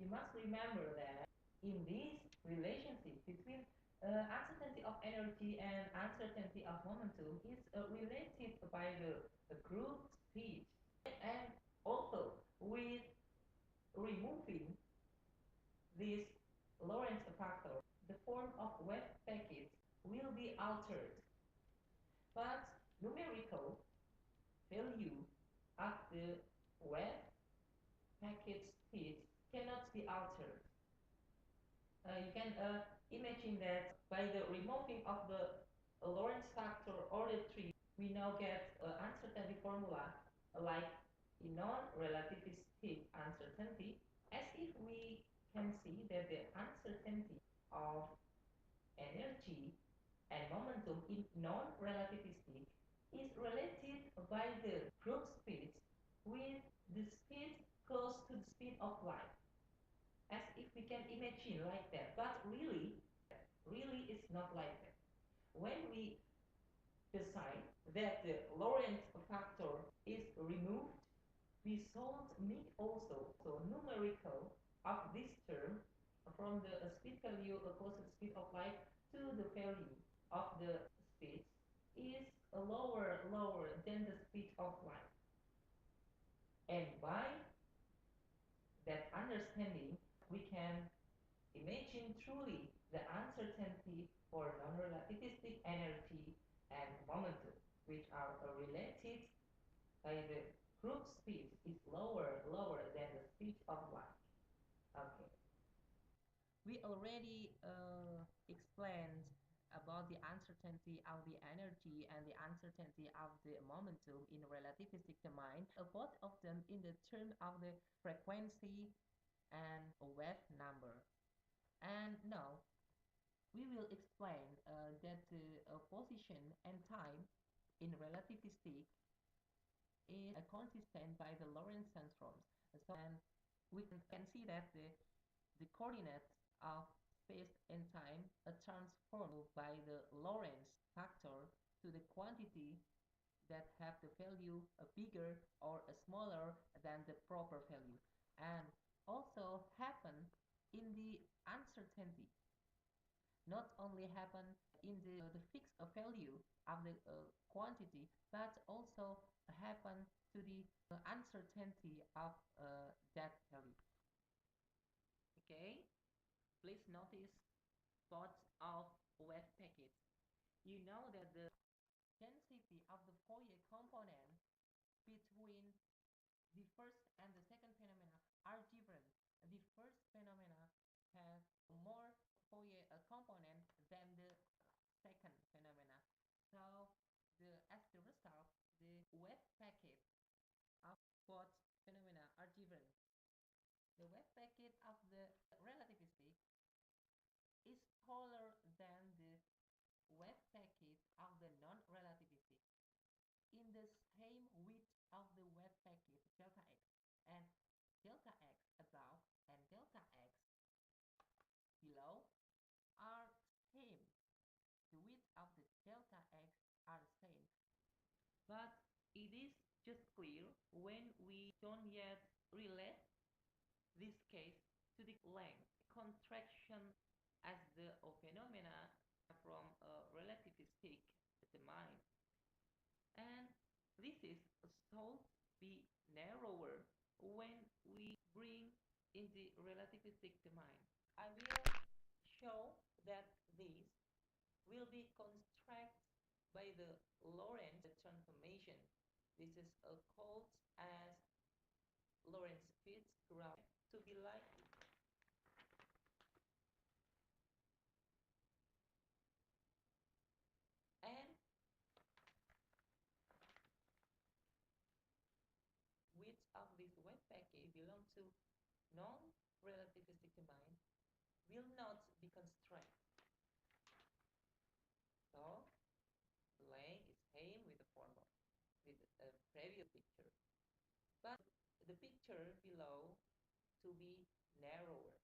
you must remember that in this relationship between uncertainty of energy and uncertainty of momentum is related by the group speed. And also, with removing this Lorentz factor, the form of wave packets will be altered, but numerical value of the wave packet speed cannot be altered. You can imagine that by the removing of the Lorentz factor or the tree, we now get uncertainty formula like in non-relativistic uncertainty, as if we can see that the uncertainty of energy and momentum in non-relativistic is related by the group speed with the speed close to the speed of light, as if we can imagine like that, but really it's not like that. When we decide that the Lorentz factor is removed, we solved need also numerical of this term from the speed value close to the speed of light to the value of the speed is lower than the speed of light. And by that understanding, we can imagine truly the uncertainty for non-relativistic energy and momentum, which are related by the group speed is lower than the speed of light. Okay. We already explained about the uncertainty of the energy and the uncertainty of the momentum in relativistic domain, both of them in the term of the frequency and wave number. And now we will explain that the position and time in relativistic is consistent by the Lorentz transforms. So, and we can see that the coordinates of space and time are transformed by the Lorentz factor to the quantity that have the value bigger or smaller than the proper value, and also happen in the uncertainty, not only happen in the fixed value of the quantity, but also happen to the uncertainty of that value. Okay, please notice spots of wave packets. You know that the density of the Fourier component between the first and the second phenomena are different. The first phenomena has more Fourier component than the second phenomena. So as the result, the wave packets of both phenomena are different. The wave packet of the relativistic is taller than the wave packet of the non-relativistic in the same width of the wave packet delta x, and delta x above and delta x below are same. The width of the delta x are same. But it is just clear when we don't yet relate this case to the length contraction as the phenomena from a relativistic domain. And this is so be narrower when we bring in the relativistic domain. I will show that this will be contracted by the Lorentz transformation. This is called as Lorentz fits graph to be like and width of this wave packet belong to non-relativistic domain will not be constrained. So the length is same with the former, with a previous picture. But the picture below to be narrower.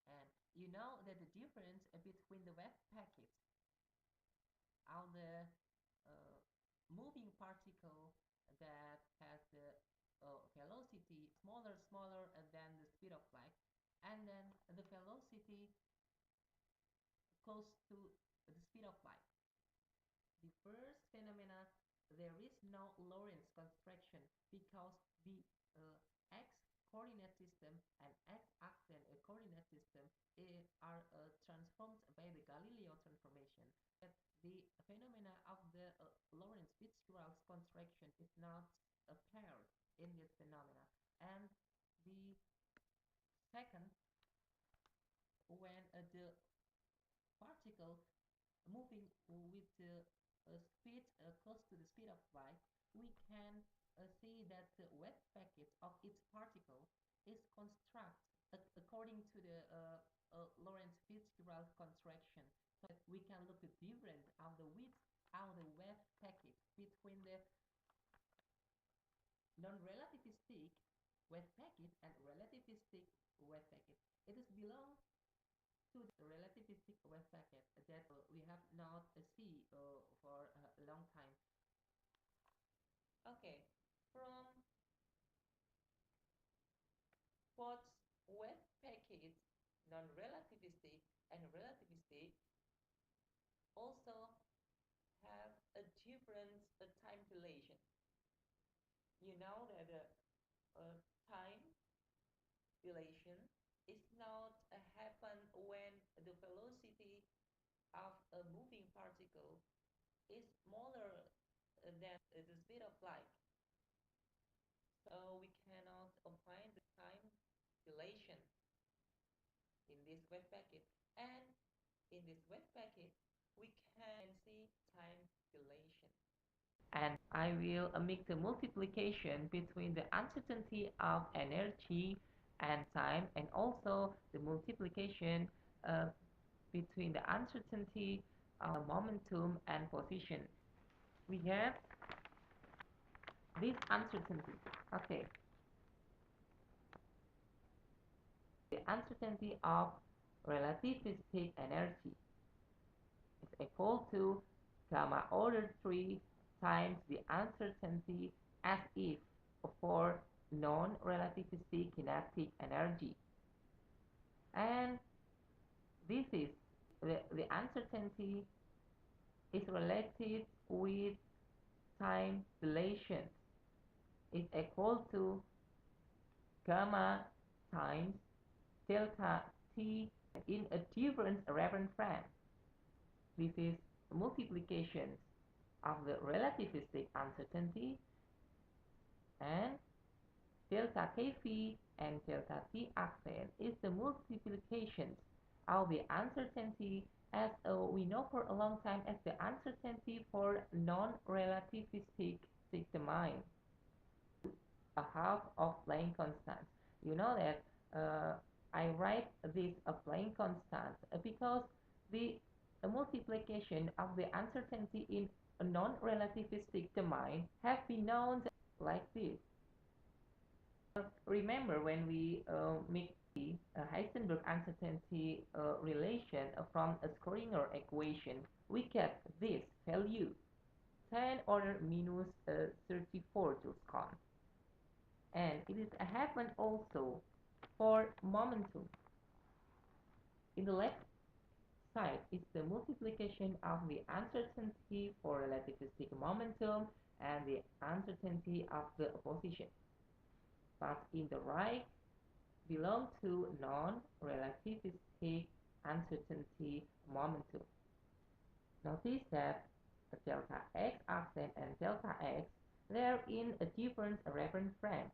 And you know that the difference between the wave packet of the moving particle that has the velocity smaller than the speed of light the velocity close to the speed of light. The first phenomena, there is no Lorentz contraction because the x coordinate system and x-axis coordinate system are transformed by the Galileo transformation. That the phenomena of the Lorentz Fitzgerald contraction is not apparent in this phenomena. And the second, when the particle moving with the speed close to the speed of light, we can see that the wave packet of its particle is constructed according to the Lorentz Fitzgerald contraction. So that we can look at the difference of the width of the wave packet between the non-relativistic wave packet and relativistic wave packet. It is belong to the relativistic wave packet that we have not seen for a long time. Okay, from both wave packets, non-relativistic and relativistic, also have a different time dilation. You know that time dilation is not happen when the velocity of a moving particle is smaller than the speed of light. So we cannot find the time dilation in this wave packet. And in this wave packet, we can see time dilation. And I will make the multiplication between the uncertainty of energy and time, and also the multiplication uh, between the uncertainty of momentum and position. We have this uncertainty. Okay, the uncertainty of relativistic energy is equal to gamma order 3 times the uncertainty as if for non-relativistic kinetic energy. And this is the uncertainty is related with time dilation is equal to gamma times delta t in a different reference frame. This is multiplication of the relativistic uncertainty, and delta kv and delta t accent is the multiplication of the uncertainty as we know for a long time as the uncertainty for non-relativistic domain, a half of Planck constant. You know that I write this a Planck constant because the multiplication of the uncertainty in a non-relativistic domain have been known like this. Remember when we make the Heisenberg uncertainty relation from a Schrödinger equation, we get this value 10 order minus 34 joules count. And it is happened also for momentum. In the left side is the multiplication of the uncertainty for relativistic momentum and the uncertainty of the position. But in the right belong to non-relativistic uncertainty momentum. Notice that delta x accent and delta x, they are in a different reference frame.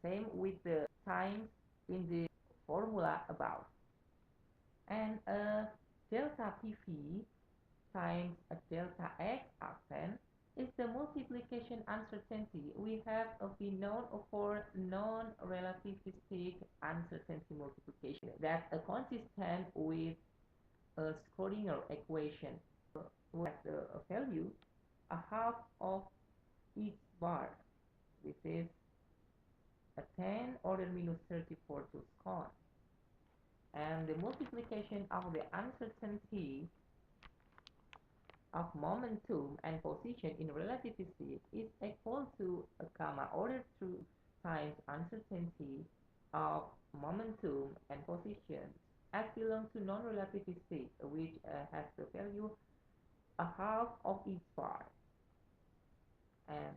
Same with the times in the formula above. And delta PV times a delta x accent is the multiplication uncertainty. We have been known for non-relativistic uncertainty multiplication that are consistent with a Schrödinger equation with the value a half of each bar. This is a 10 order minus 34 to score. And the multiplication of the uncertainty of momentum and position in relativistic is equal to a gamma order 2 times uncertainty of momentum, and position as belong to non-relativistic, which has the value a half of each part. And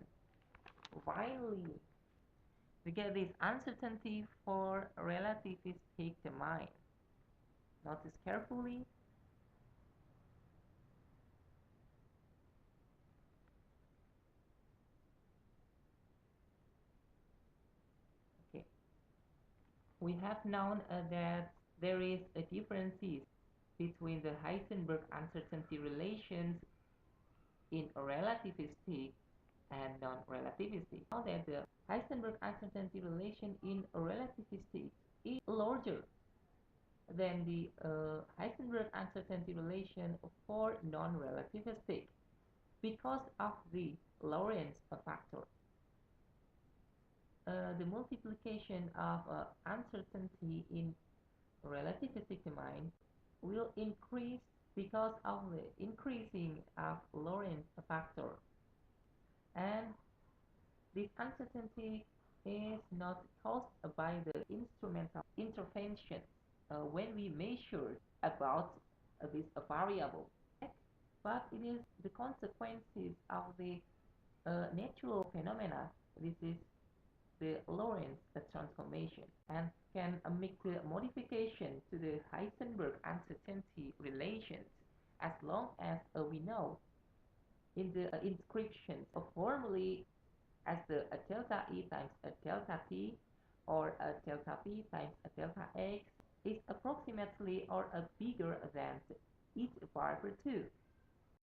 finally, we get this uncertainty for relativistic mind. Notice carefully. Okay, we have known that there is a differences between the Heisenberg uncertainty relations in relativistic and non-relativistic. Now that the Heisenberg uncertainty relation in relativistic is larger than the Heisenberg uncertainty relation for non-relativistic because of the Lorentz factor. The multiplication of uncertainty in relativistic domain will increase because of the increasing of Lorentz factor. And this uncertainty is not caused by the instrumental intervention when we measure about this variable, but it is the consequences of the natural phenomena. This is the Lorentz transformation and can make the modification to the Heisenberg uncertainty relations as long as we know in the inscriptions formally as the delta E times a delta T or a delta P times a delta X is approximately or bigger than each bar per 2.